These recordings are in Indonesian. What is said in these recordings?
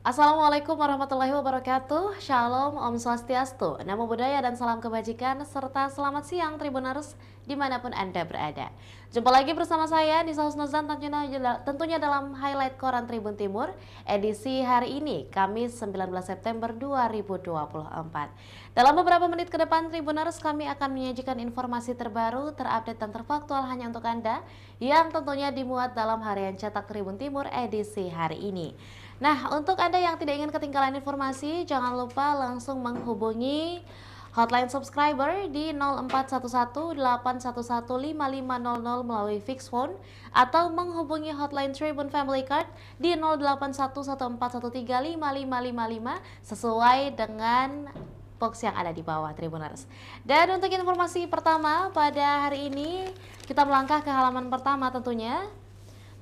Assalamualaikum warahmatullahi wabarakatuh. Shalom, Om Swastiastu, Namo Buddhaya dan salam kebajikan serta selamat siang Tribuners dimanapun Anda berada. Jumpa lagi bersama saya Nisa Husnuzan tentunya dalam highlight Koran Tribun Timur edisi hari ini Kamis 19 September 2024. Dalam beberapa menit ke depan Tribuners kami akan menyajikan informasi terbaru, terupdate dan terfaktual hanya untuk Anda yang tentunya dimuat dalam harian cetak Tribun Timur edisi hari ini. Nah, untuk Anda yang tidak ingin ketinggalan informasi, jangan lupa langsung menghubungi hotline subscriber di 0411-811-5500 melalui fixed phone atau menghubungi hotline Tribun Family Card di 081141135555 sesuai dengan box yang ada di bawah Tribuners. Dan untuk informasi pertama pada hari ini, kita melangkah ke halaman pertama tentunya,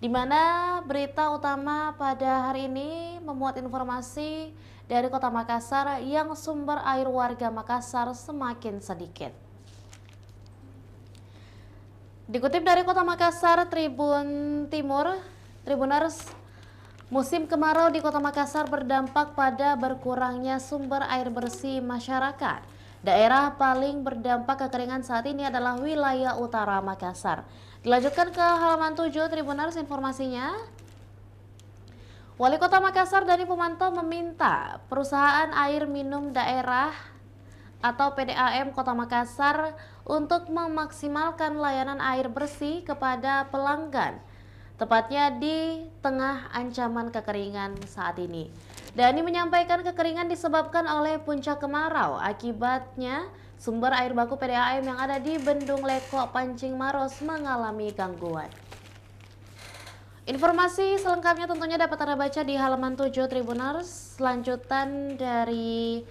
di mana berita utama pada hari ini memuat informasi dari Kota Makassar yang sumber air warga Makassar semakin sedikit. Dikutip dari Kota Makassar, Tribun Timur, Tribuners, musim kemarau di Kota Makassar berdampak pada berkurangnya sumber air bersih masyarakat. Daerah paling berdampak kekeringan saat ini adalah wilayah utara Makassar. Dilanjutkan ke halaman 7 Tribuners informasinya. Wali Kota Makassar Dani Pumanto meminta perusahaan air minum daerah atau PDAM Kota Makassar untuk memaksimalkan layanan air bersih kepada pelanggan, tepatnya di tengah ancaman kekeringan saat ini. Dani menyampaikan kekeringan disebabkan oleh puncak kemarau. Akibatnya, sumber air baku PDAM yang ada di Bendung Leko Pancing Maros mengalami gangguan. Informasi selengkapnya tentunya dapat Anda baca di halaman 7 Tribuners. Lanjutan dari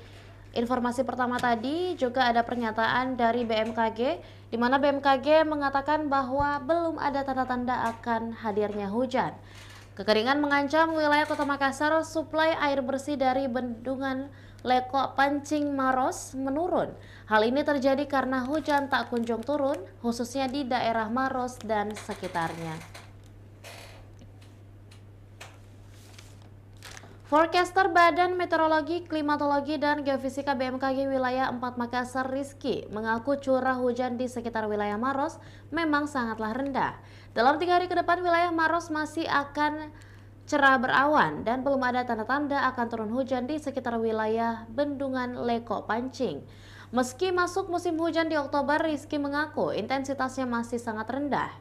informasi pertama tadi juga ada pernyataan dari BMKG, di mana BMKG mengatakan bahwa belum ada tanda-tanda akan hadirnya hujan. Kekeringan mengancam wilayah Kota Makassar, suplai air bersih dari Bendungan Leko Pancing Maros menurun. Hal ini terjadi karena hujan tak kunjung turun, khususnya di daerah Maros dan sekitarnya. Forecaster Badan Meteorologi, Klimatologi, dan Geofisika BMKG wilayah 4 Makassar, Rizky, mengaku curah hujan di sekitar wilayah Maros memang sangatlah rendah. Dalam 3 hari ke depan, wilayah Maros masih akan cerah berawan dan belum ada tanda-tanda akan turun hujan di sekitar wilayah Bendungan Leko Pancing. Meski masuk musim hujan di Oktober, Rizky mengaku intensitasnya masih sangat rendah.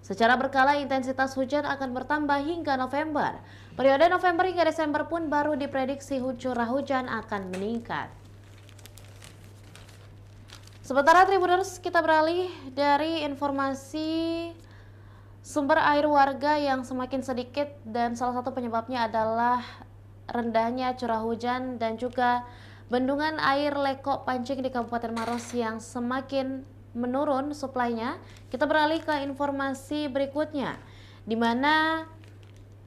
Secara berkala, intensitas hujan akan bertambah hingga November. Periode November hingga Desember pun baru diprediksi curah hujan akan meningkat. Sementara Tribuners, kita beralih dari informasi sumber air warga yang semakin sedikit dan salah satu penyebabnya adalah rendahnya curah hujan dan juga bendungan air Leko Pancing di Kabupaten Maros yang semakin menurun suplainya. Kita beralih ke informasi berikutnya, di mana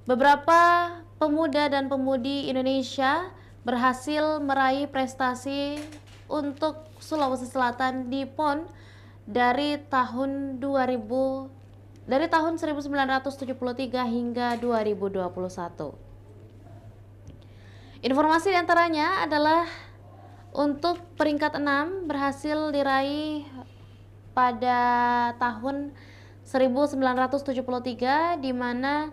beberapa pemuda dan pemudi Indonesia berhasil meraih prestasi untuk Sulawesi Selatan di PON dari tahun 1973 hingga 2021. Informasi diantaranya adalah untuk peringkat 6 berhasil diraih pada tahun 1973, di mana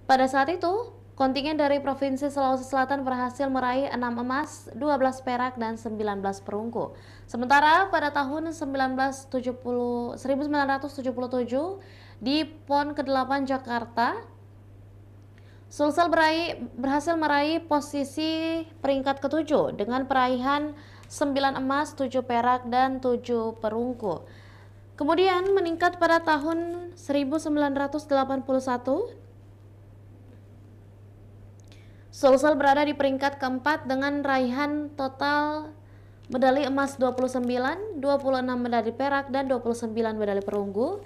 pada saat itu kontingen dari Provinsi Sulawesi Selatan berhasil meraih 6 emas, 12 perak, dan 19 perunggu. Sementara pada tahun 1977 di PON ke-8 Jakarta, Sulsel berhasil meraih posisi peringkat ke-7 dengan peraihan 9 emas, 7 perak, dan 7 perunggu. Kemudian meningkat pada tahun 1981, Sulsel berada di peringkat keempat dengan raihan total medali emas 29, 26 medali perak, dan 29 medali perunggu.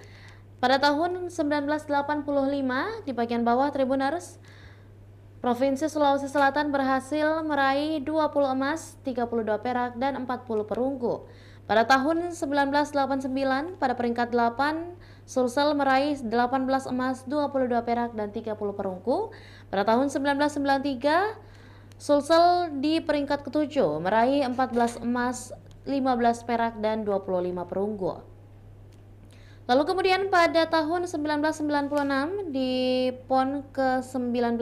Pada tahun 1985 di bagian bawah Tribuners, Provinsi Sulawesi Selatan berhasil meraih 20 emas, 32 perak, dan 40 perunggu. Pada tahun 1989, pada peringkat 8, Sulsel meraih 18 emas, 22 perak, dan 30 perunggu. Pada tahun 1993, Sulsel di peringkat ke-7 meraih 14 emas, 15 perak dan 25 perunggu. Lalu kemudian pada tahun 1996 di PON ke-19,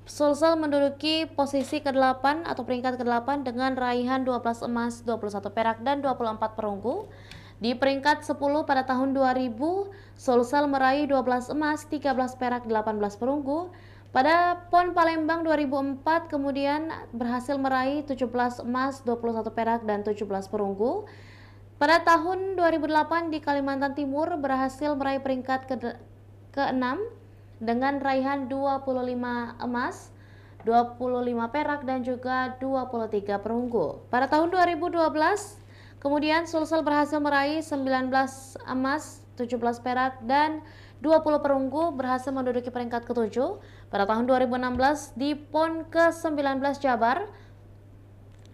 Sulsel menduduki posisi ke-8 atau peringkat ke-8 dengan raihan 12 emas, 21 perak dan 24 perunggu. Di peringkat 10 pada tahun 2000, Sulsel meraih 12 emas, 13 perak, 18 perunggu. Pada PON Palembang 2004 kemudian berhasil meraih 17 emas, 21 perak dan 17 perunggu. Pada tahun 2008 di Kalimantan Timur berhasil meraih peringkat ke-6 dengan raihan 25 emas, 25 perak dan juga 23 perunggu. Pada tahun 2012 kemudian Sulsel berhasil meraih 19 emas, 17 perak dan 20 perunggu, berhasil menduduki peringkat ke-7. Pada tahun 2016 di PON ke-19 Jabar,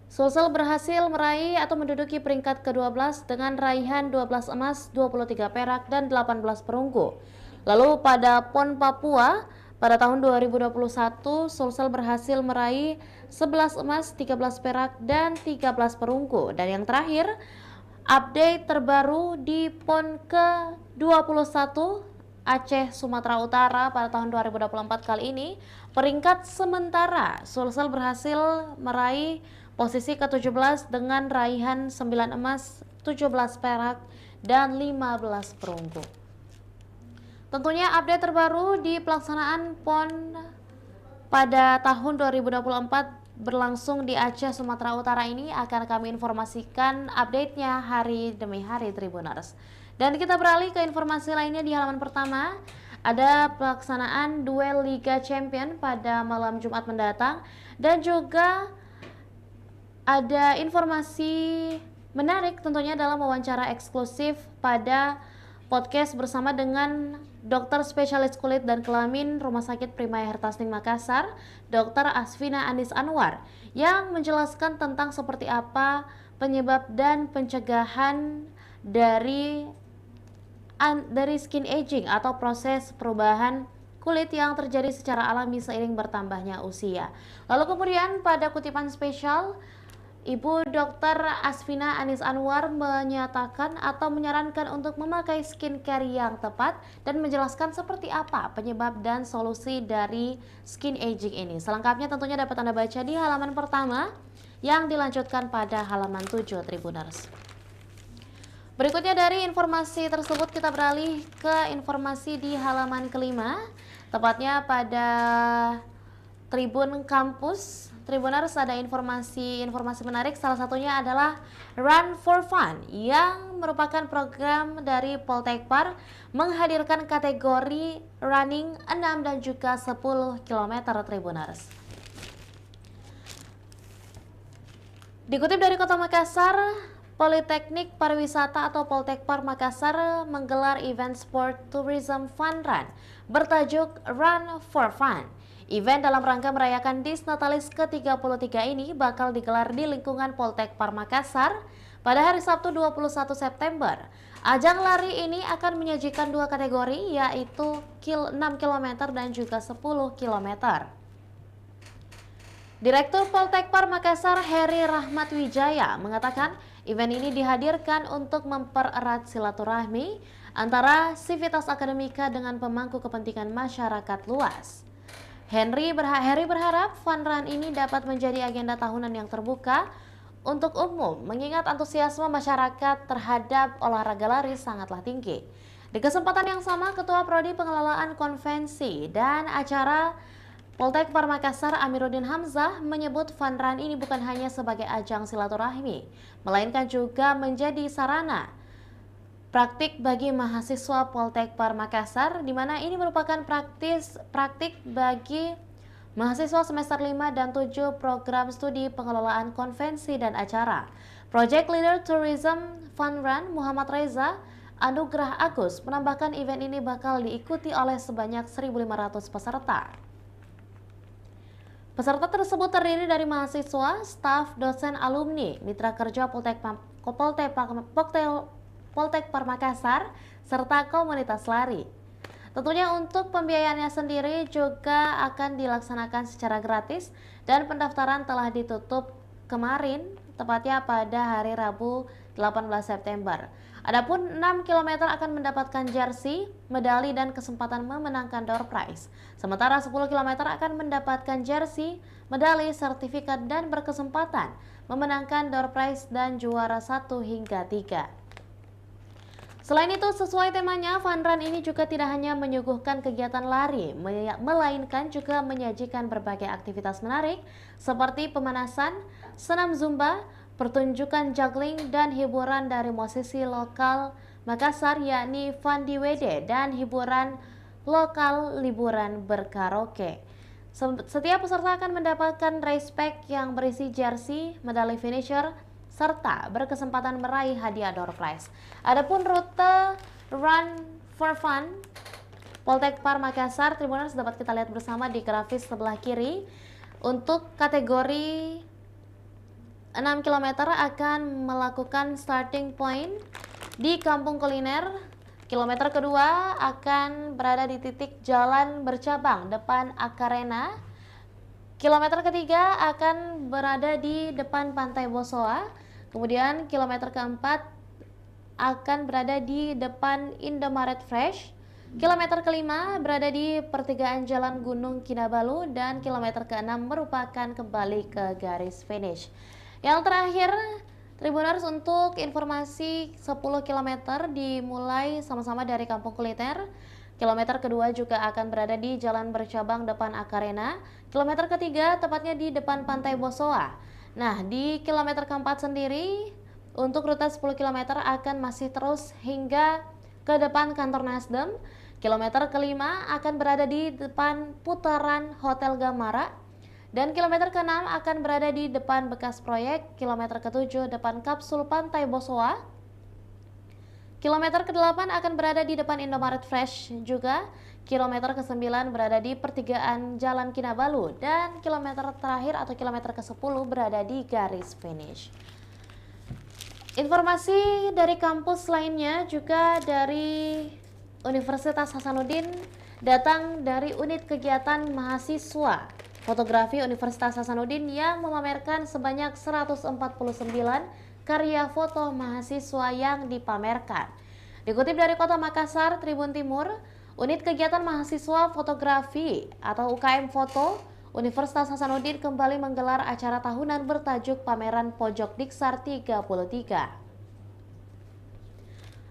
Sulsel berhasil meraih atau menduduki peringkat ke-12 dengan raihan 12 emas, 23 perak dan 18 perunggu. Lalu pada PON Papua pada tahun 2021, Sulsel berhasil meraih 11 emas, 13 perak dan 13 perunggu. Dan yang terakhir, update terbaru di PON ke-21 Aceh Sumatera Utara pada tahun 2024 kali ini, peringkat sementara Sulsel berhasil meraih posisi ke-17 dengan raihan 9 emas, 17 perak dan 15 perunggu. Tentunya update terbaru di pelaksanaan PON pada tahun 2024 berlangsung di Aceh Sumatera Utara ini akan kami informasikan update-nya hari demi hari Tribuners. Dan kita beralih ke informasi lainnya di halaman pertama. Ada pelaksanaan duel Liga Champion pada malam Jumat mendatang dan juga ada informasi menarik tentunya dalam wawancara eksklusif pada podcast bersama dengan dokter spesialis kulit dan kelamin Rumah Sakit Primaya Hertasning Makassar, Dr. Asfina Anis Anwar, yang menjelaskan tentang seperti apa penyebab dan pencegahan dari skin aging atau proses perubahan kulit yang terjadi secara alami seiring bertambahnya usia. Lalu kemudian pada kutipan spesial, Ibu Dr. Asfina Anis Anwar menyatakan atau menyarankan untuk memakai skincare yang tepat dan menjelaskan seperti apa penyebab dan solusi dari skin aging ini. Selengkapnya tentunya dapat Anda baca di halaman pertama yang dilanjutkan pada halaman 7 Tribuners. Berikutnya dari informasi tersebut kita beralih ke informasi di halaman kelima, tepatnya pada Tribun Kampus. Tribuners, ada informasi menarik, salah satunya adalah Run for Fun yang merupakan program dari Poltekpar menghadirkan kategori running 6 dan juga 10 km Tribuners. Dikutip dari Kota Makassar, Politeknik Pariwisata atau Poltekpar Makassar menggelar event sport tourism fun run bertajuk Run for Fun. Event dalam rangka merayakan Disnatalis ke-33 ini bakal digelar di lingkungan Poltekpar Makassar pada hari Sabtu 21 September. Ajang lari ini akan menyajikan dua kategori, yaitu 6 km dan juga 10 km. Direktur Poltekpar Makassar Heri Rahmat Wijaya mengatakan event ini dihadirkan untuk mempererat silaturahmi antara Civitas Akademika dengan pemangku kepentingan masyarakat luas. Heri berharap fun run ini dapat menjadi agenda tahunan yang terbuka untuk umum, mengingat antusiasme masyarakat terhadap olahraga lari sangatlah tinggi. Di kesempatan yang sama, Ketua Prodi Pengelolaan Konvensi dan Acara Poltekpar Makassar Amiruddin Hamzah menyebut fun run ini bukan hanya sebagai ajang silaturahmi, melainkan juga menjadi sarana praktik bagi mahasiswa Poltekpar Makassar, di mana ini merupakan praktik bagi mahasiswa semester 5 dan 7 program studi pengelolaan konvensi dan acara. Project Leader Tourism Fun Run Muhammad Reza Anugrah Agus menambahkan event ini bakal diikuti oleh sebanyak 1.500 peserta. Peserta tersebut terdiri dari mahasiswa, staf, dosen, alumni, mitra kerja Poltekpar Makassar, serta komunitas lari. Tentunya untuk pembiayaannya sendiri juga akan dilaksanakan secara gratis dan pendaftaran telah ditutup kemarin, tepatnya pada hari Rabu 18 September. Adapun 6 km akan mendapatkan jersey, medali, dan kesempatan memenangkan door prize. Sementara 10 km akan mendapatkan jersey, medali, sertifikat, dan berkesempatan memenangkan door prize dan juara 1 hingga 3. Selain itu, sesuai temanya, Fun Run ini juga tidak hanya menyuguhkan kegiatan lari, melainkan juga menyajikan berbagai aktivitas menarik seperti pemanasan, senam zumba, pertunjukan juggling, dan hiburan dari musisi lokal Makassar yakni Fandi Wede dan hiburan lokal liburan berkaraoke. Setiap peserta akan mendapatkan race pack yang berisi jersey, medali finisher, serta berkesempatan meraih hadiah door prize. Adapun rute Run for Fun Poltekpar Makassar Tribuners dapat kita lihat bersama di grafis sebelah kiri. Untuk kategori 6 km akan melakukan starting point di Kampung Kuliner. Kilometer kedua akan berada di titik jalan bercabang depan Akarena. Kilometer ketiga akan berada di depan Pantai Bosoa. Kemudian kilometer keempat akan berada di depan Indomaret Fresh. Kilometer kelima berada di pertigaan Jalan Gunung Kinabalu, dan kilometer keenam merupakan kembali ke garis finish. Yang terakhir, Tribuners, untuk informasi 10 km dimulai sama-sama dari Kampung Kuliner. Kilometer kedua juga akan berada di Jalan Bercabang depan Akarena. Kilometer ketiga tepatnya di depan Pantai Bosoa. Nah, di kilometer keempat sendiri untuk rute 10 km akan masih terus hingga ke depan kantor Nasdem. Kilometer kelima akan berada di depan putaran Hotel Gamara. Dan kilometer ke-6 akan berada di depan bekas proyek. Kilometer ke-7 depan kapsul Pantai Bosoa. Kilometer ke-8 akan berada di depan Indomaret Fresh juga. Kilometer ke-9 berada di pertigaan Jalan Kinabalu, dan kilometer terakhir atau kilometer ke-10 berada di garis finish. Informasi dari kampus lainnya juga dari Universitas Hasanuddin datang dari unit kegiatan mahasiswa fotografi Universitas Hasanuddin yang memamerkan sebanyak 149 karya foto mahasiswa yang dipamerkan. Dikutip dari Kota Makassar, Tribun Timur, unit kegiatan mahasiswa fotografi atau UKM Foto Universitas Hasanuddin kembali menggelar acara tahunan bertajuk Pameran Pojok Diksar 33.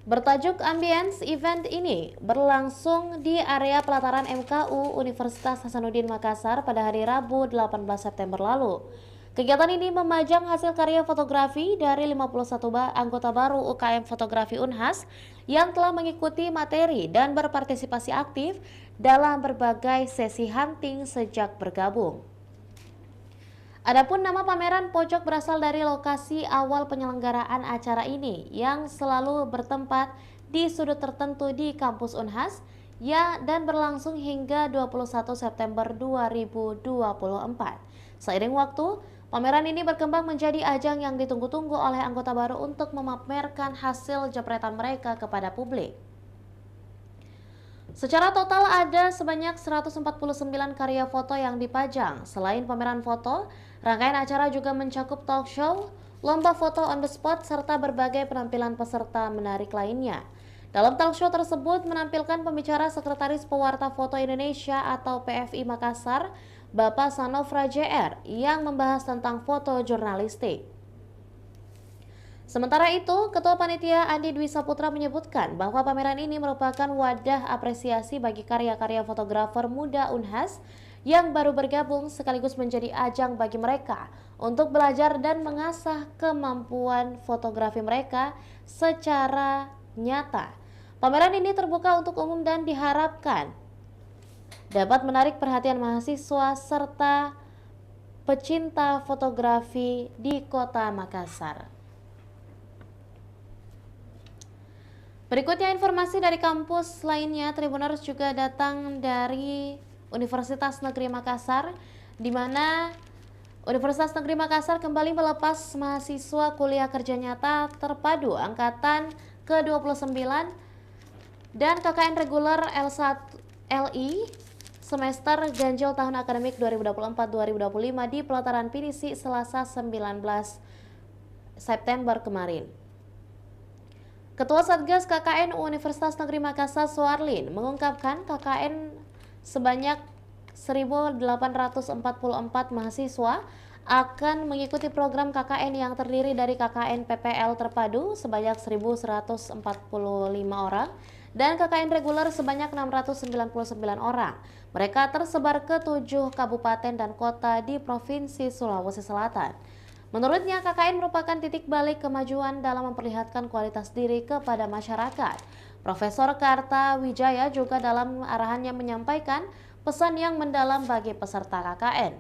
Bertajuk Ambience, event ini berlangsung di area pelataran MKU Universitas Hasanuddin Makassar pada hari Rabu 18 September lalu. Kegiatan ini memajang hasil karya fotografi dari 51 anggota baru UKM Fotografi Unhas yang telah mengikuti materi dan berpartisipasi aktif dalam berbagai sesi hunting sejak bergabung. Adapun nama pameran pojok berasal dari lokasi awal penyelenggaraan acara ini yang selalu bertempat di sudut tertentu di kampus Unhas dan berlangsung hingga 21 September 2024. Seiring waktu, pameran ini berkembang menjadi ajang yang ditunggu-tunggu oleh anggota baru untuk memamerkan hasil jepretan mereka kepada publik. Secara total ada sebanyak 149 karya foto yang dipajang. Selain pameran foto, rangkaian acara juga mencakup talk show, lomba foto on the spot, serta berbagai penampilan peserta menarik lainnya. Dalam talk show tersebut menampilkan pembicara Sekretaris Pewarta Foto Indonesia atau PFI Makassar, Bapak Sanofra JR, yang membahas tentang foto jurnalistik. Sementara itu, Ketua Panitia Andi Dwi Saputra menyebutkan bahwa pameran ini merupakan wadah apresiasi bagi karya-karya fotografer muda Unhas yang baru bergabung, sekaligus menjadi ajang bagi mereka untuk belajar dan mengasah kemampuan fotografi mereka secara nyata. Pameran ini terbuka untuk umum dan diharapkan dapat menarik perhatian mahasiswa serta pecinta fotografi di Kota Makassar. Berikutnya informasi dari kampus lainnya, Tribuners, juga datang dari Universitas Negeri Makassar, di mana Universitas Negeri Makassar kembali melepas mahasiswa kuliah kerja nyata terpadu angkatan ke-29 dan KKN reguler L1 LI semester ganjil tahun akademik 2024-2025 di pelataran Pinisi Selasa 19 September kemarin. Ketua Satgas KKN Universitas Negeri Makassar Suarlin mengungkapkan KKN sebanyak 1.844 mahasiswa akan mengikuti program KKN yang terdiri dari KKN PPL terpadu sebanyak 1.145 orang dan KKN reguler sebanyak 699 orang. Mereka tersebar ke 7 kabupaten dan kota di Provinsi Sulawesi Selatan. Menurutnya, KKN merupakan titik balik kemajuan dalam memperlihatkan kualitas diri kepada masyarakat. Profesor Karta Wijaya juga dalam arahannya menyampaikan pesan yang mendalam bagi peserta KKN.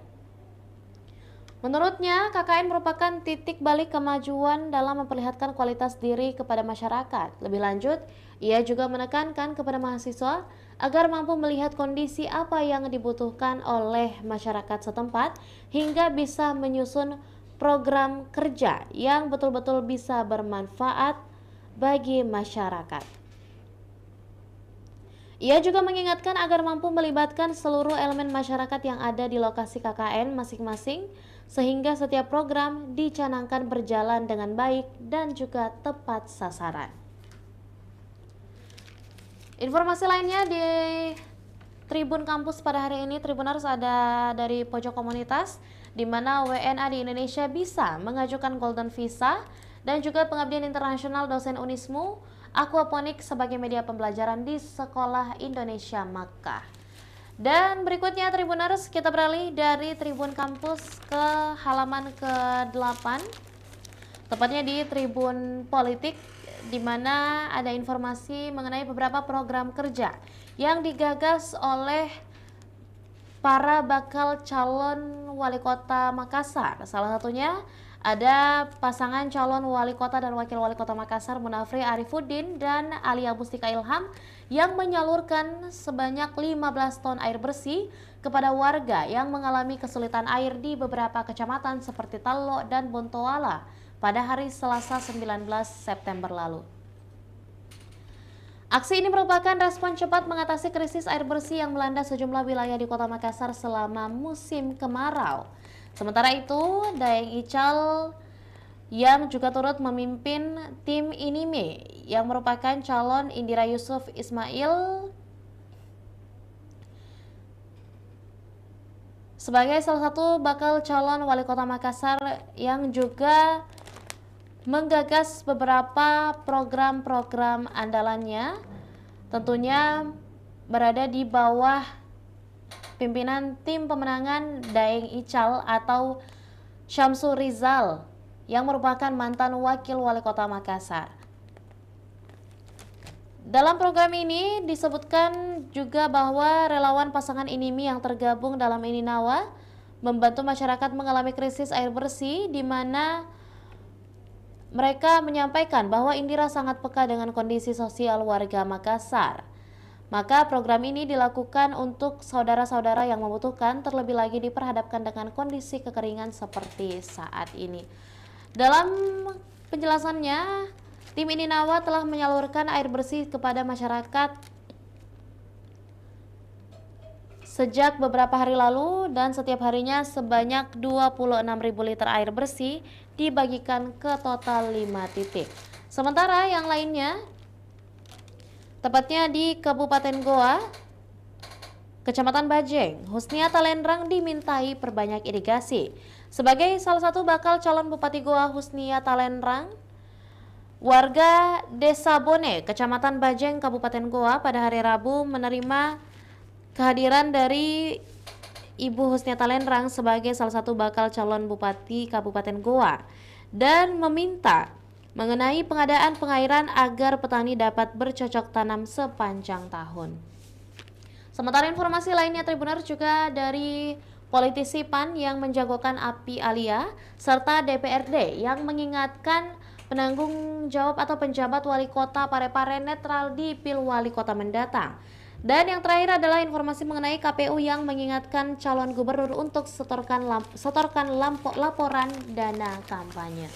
Menurutnya, KKN merupakan titik balik kemajuan dalam memperlihatkan kualitas diri kepada masyarakat. Lebih lanjut, ia juga menekankan kepada mahasiswa agar mampu melihat kondisi apa yang dibutuhkan oleh masyarakat setempat hingga bisa menyusun program kerja yang betul-betul bisa bermanfaat bagi masyarakat. Ia juga mengingatkan agar mampu melibatkan seluruh elemen masyarakat yang ada di lokasi KKN masing-masing sehingga setiap program dicanangkan berjalan dengan baik dan juga tepat sasaran. Informasi lainnya di Tribun Kampus pada hari ini, Tribuners, ada dari pojok komunitas di mana WNA di Indonesia bisa mengajukan Golden Visa dan juga pengabdian internasional dosen Unismu Aquaponik sebagai media pembelajaran di Sekolah Indonesia Makkah. Dan berikutnya Tribuners, kita beralih dari Tribun Kampus ke halaman ke-8, tepatnya di Tribun Politik, di mana ada informasi mengenai beberapa program kerja yang digagas oleh para bakal calon wali kota Makassar. Salah satunya ada pasangan calon wali kota dan wakil wali kota Makassar Munafri Arifuddin dan Alia Mustika Ilham yang menyalurkan sebanyak 15 ton air bersih kepada warga yang mengalami kesulitan air di beberapa kecamatan seperti Tallo dan Bontoala pada hari Selasa 19 September lalu. Aksi ini merupakan respon cepat mengatasi krisis air bersih yang melanda sejumlah wilayah di Kota Makassar selama musim kemarau. Sementara itu, Daeng Ical yang juga turut memimpin tim Inime yang merupakan calon Indira Yusuf Ismail sebagai salah satu bakal calon wali kota Makassar yang juga menggagas beberapa program-program andalannya, tentunya berada di bawah pimpinan tim pemenangan Daeng Ical atau Syamsul Rizal yang merupakan mantan wakil wali kota Makassar. Dalam program ini disebutkan juga bahwa relawan pasangan Inimi yang tergabung dalam Ininawa membantu masyarakat mengalami krisis air bersih, di mana mereka menyampaikan bahwa Indira sangat peka dengan kondisi sosial warga Makassar. Maka program ini dilakukan untuk saudara-saudara yang membutuhkan, terlebih lagi diperhadapkan dengan kondisi kekeringan seperti saat ini. Dalam penjelasannya, tim Ininawa telah menyalurkan air bersih kepada masyarakat sejak beberapa hari lalu dan setiap harinya sebanyak 26.000 liter air bersih dibagikan ke total 5 titik. Sementara yang lainnya, tepatnya di Kabupaten Goa, Kecamatan Bajeng, Husnia Talenrang dimintai perbanyak irigasi. Sebagai salah satu bakal calon Bupati Goa Husnia Talenrang, warga Desa Bone, Kecamatan Bajeng, Kabupaten Goa pada hari Rabu menerima kehadiran dari Ibu Husnia Talenrang sebagai salah satu bakal calon Bupati Kabupaten Goa dan meminta mengenai pengadaan pengairan agar petani dapat bercocok tanam sepanjang tahun. Sementara informasi lainnya, Tribuners, juga dari politisi PAN yang menjagokan Api Alia serta DPRD yang mengingatkan penanggung jawab atau penjabat wali kota Parepare netral di Pilwali Kota mendatang. Dan yang terakhir adalah informasi mengenai KPU yang mengingatkan calon gubernur untuk setorkan laporan dana kampanye.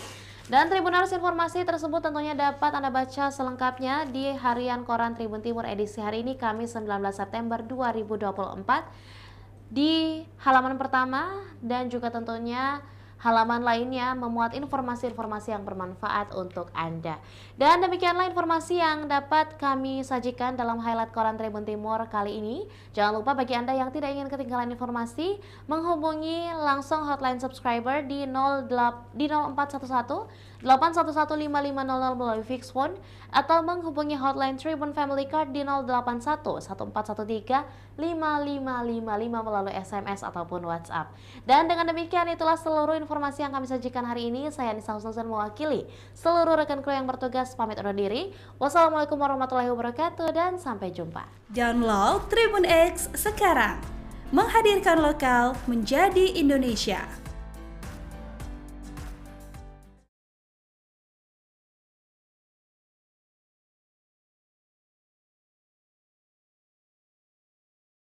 Dan Tribuners, informasi tersebut tentunya dapat Anda baca selengkapnya di Harian Koran Tribun Timur edisi hari ini, Kamis 19 September 2024 di halaman pertama, dan juga tentunya halaman lainnya memuat informasi-informasi yang bermanfaat untuk Anda. Dan demikianlah informasi yang dapat kami sajikan dalam highlight Koran Tribun Timur kali ini. Jangan lupa bagi Anda yang tidak ingin ketinggalan informasi, menghubungi langsung hotline subscriber di 0411 8115500 melalui fix phone, atau menghubungi hotline Tribun Family Card di 081 1413 5555 melalui SMS ataupun WhatsApp. Dan dengan demikian itulah seluruh informasi yang kami sajikan hari ini. Saya Nisa Husnuzan mewakili seluruh rekan kru yang bertugas pamit undur diri. Wassalamualaikum warahmatullahi wabarakatuh dan sampai jumpa. Download Tribun X sekarang, menghadirkan lokal menjadi Indonesia.